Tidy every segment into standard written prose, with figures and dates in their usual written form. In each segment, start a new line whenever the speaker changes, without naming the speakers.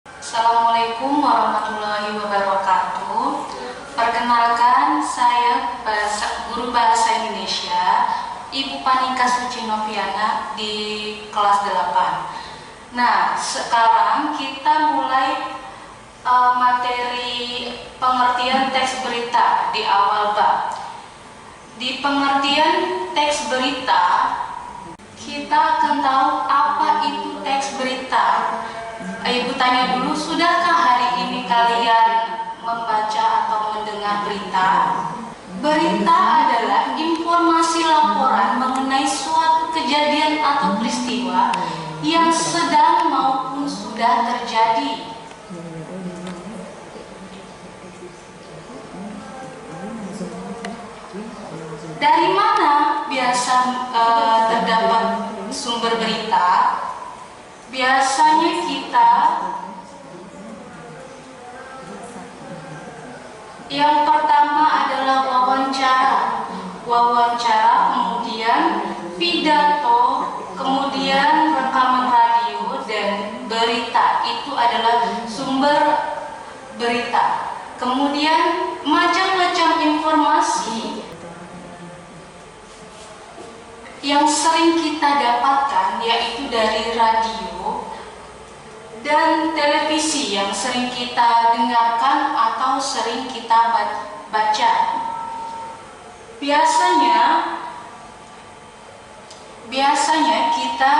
Assalamualaikum warahmatullahi wabarakatuh. Perkenalkan, saya guru bahasa Indonesia, Ibu Panika Suci Noviana di kelas 8. Nah, sekarang kita mulai materi pengertian teks berita di awal bab. Di pengertian teks berita, kita akan tahu apa itu teks berita. Ibu tanya dulu, sudahkah hari ini kalian membaca atau mendengar berita? Berita adalah informasi laporan mengenai suatu kejadian atau peristiwa yang sedang maupun sudah terjadi. Dari mana biasa terdapat sumber berita? Biasanya kita yang pertama adalah wawancara, kemudian pidato, kemudian rekaman radio, dan berita. Itu adalah sumber berita. Kemudian macam-macam informasi yang sering kita dapatkan yaitu dari radio dan televisi yang sering kita dengarkan atau sering kita baca. Biasanya kita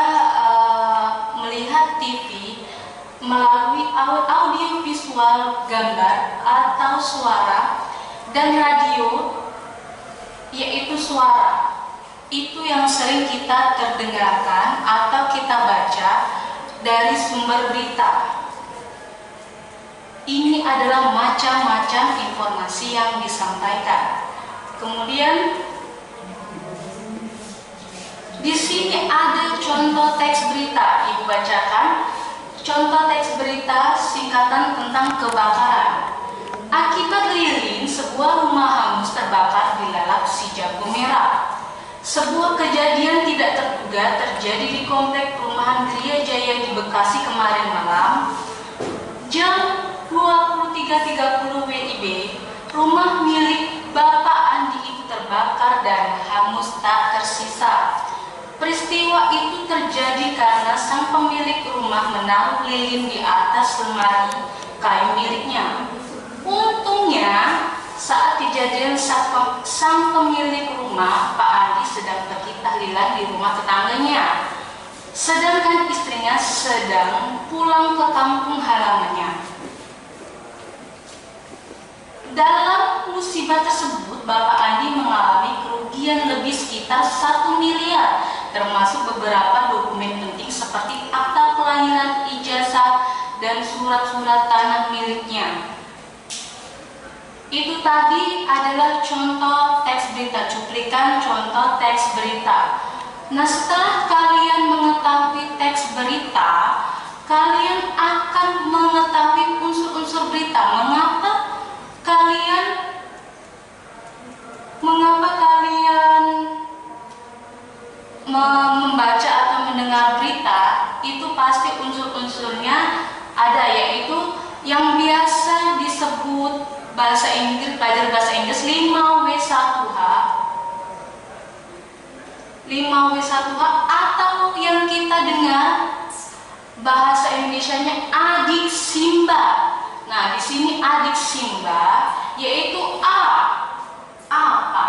melihat TV melalui audio visual, gambar atau suara, dan radio yaitu suara. Itu yang sering kita terdengarkan atau kita baca dari sumber berita. Ini adalah macam-macam informasi yang disampaikan. Kemudian di sini ada contoh teks berita. Ibu bacakan contoh teks berita singkatan tentang kebakaran. Akibat lilin, sebuah rumah hangus terbakar dilalap si jago merah. Sebuah kejadian tidak terduga terjadi di komplek perumahan Gria Jaya di Bekasi kemarin malam. Jam 23.30 WIB, rumah milik Bapak Andi itu terbakar dan hangus tak tersisa. Peristiwa itu terjadi karena sang pemilik rumah menaruh lilin di atas lemari kayu miliknya. Untungnya, saat kejadian sang pemilik rumah, Pak Andi, sedang pergi tahlilan di rumah tetangganya, sedangkan istrinya sedang pulang ke kampung halamannya. Dalam musibah tersebut, Bapak Andi mengalami kerugian lebih sekitar 1 miliar, termasuk beberapa dokumen penting seperti akta kelahiran, ijazah, dan surat-surat tanah miliknya. Itu tadi adalah contoh teks berita, cuplikan contoh teks berita. Nah, setelah kalian mengetahui teks berita, kalian akan mengetahui unsur-unsur berita. Mengapa kalian membaca atau mendengar berita? Itu pasti unsur-unsurnya ada, yaitu yang biasa disebut bahasa Inggris, pelajar bahasa Inggris 5W1H, atau yang kita dengar bahasa Indonesianya adik Simba. Nah, di sini adik Simba yaitu A, apa,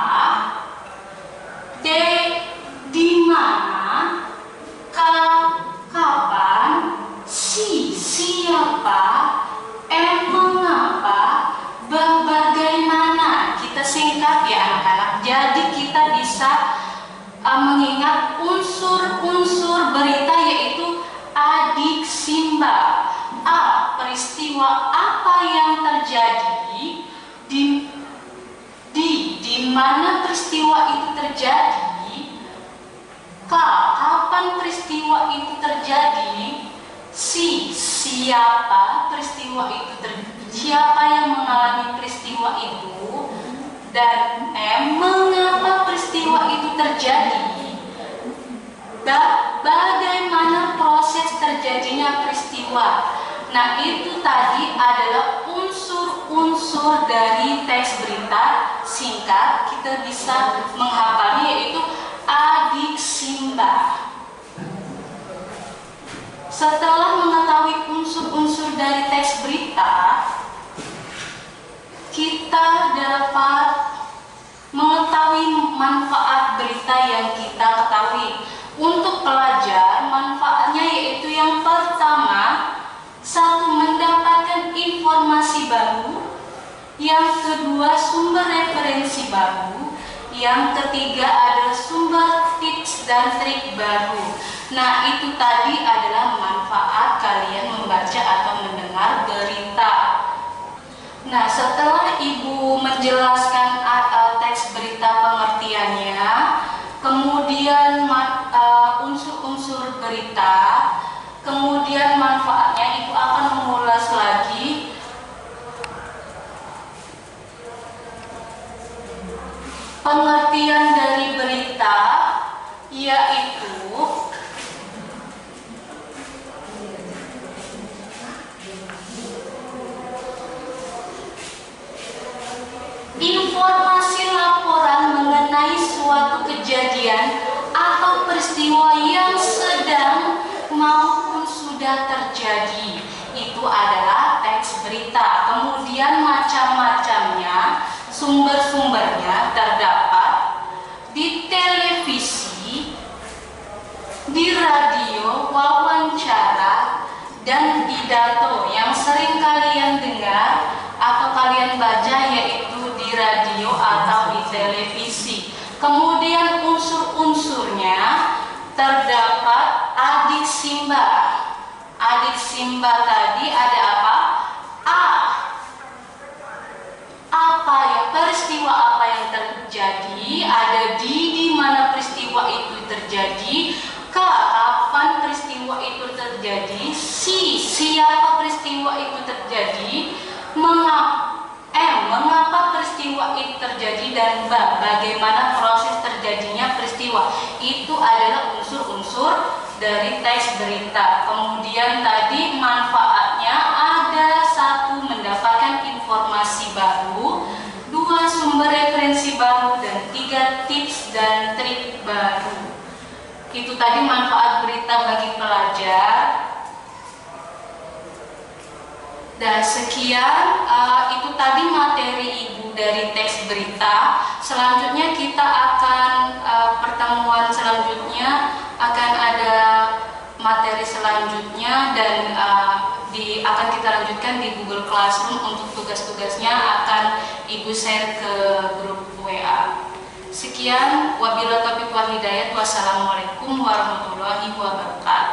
D, di mana, K, kapan, Si, siapa, M, mengapa, bagaimana. Kita singkat ya anak-anak, jadi kita bisa mengingat unsur-unsur berita yaitu adik Simba. A, peristiwa apa yang terjadi, di mana peristiwa itu terjadi, K, kapan peristiwa itu terjadi, Si, siapa peristiwa itu siapa yang mengalami peristiwa itu, dan M, mengapa peristiwa itu terjadi. Bagaimana proses terjadinya peristiwa. Nah, itu tadi adalah unsur-unsur dari teks berita singkat. Kita bisa menghafalnya, yaitu adiksimba. Setelah mengetahui unsur-unsur dari teks berita, kita dapat mengetahui manfaat berita yang kita ketahui. Untuk pelajar, manfaatnya yaitu yang pertama, satu, mendapatkan informasi baru. Yang kedua, sumber referensi baru. Yang ketiga adalah sumber tips dan trik baru. Nah, itu tadi adalah manfaat kalian membaca atau mendengar berita. Nah, setelah Ibu menjelaskan teks berita pengertiannya, kemudian unsur-unsur berita, kemudian manfaatnya, Ibu akan mengulas lagi pengertian dari berita, yaitu informasi laporan mengenai suatu kejadian atau peristiwa yang sedang maupun sudah terjadi. Itu adalah teks berita. Kemudian macam-macamnya, sumber-sumbernya terdapat di televisi, di radio, wawancara, dan pidato. Yang sering kalian dengar atau kalian baca yaitu di radio atau di televisi. Kemudian unsur-unsurnya terdapat adiksimba. Adiksimba tadi ada apa? A. Apa ya, peristiwa apa yang terjadi? Ada di mana peristiwa itu terjadi? K. Kapan peristiwa itu terjadi? Si. Siapa peristiwa itu terjadi? Mengapa peristiwa itu terjadi? Dan B. Bagaimana proses terjadinya peristiwa? Itu adalah unsur-unsur dari teks berita. Kemudian tadi manfaatnya ada: satu, mendapatkan informasi baru, dua, sumber referensi baru, dan tiga, tips dan trik baru. Itu tadi manfaat berita bagi pelajar. Dan sekian, itu tadi materi Ibu dari teks berita. Selanjutnya kita akan pertemuan selanjutnya akan ada materi selanjutnya, dan akan kita lanjutkan di Google Classroom. Untuk tugas-tugasnya akan Ibu share ke grup WA. Sekian, wabillahi taufiq wal hidayah. Wassalamualaikum warahmatullahi wabarakatuh.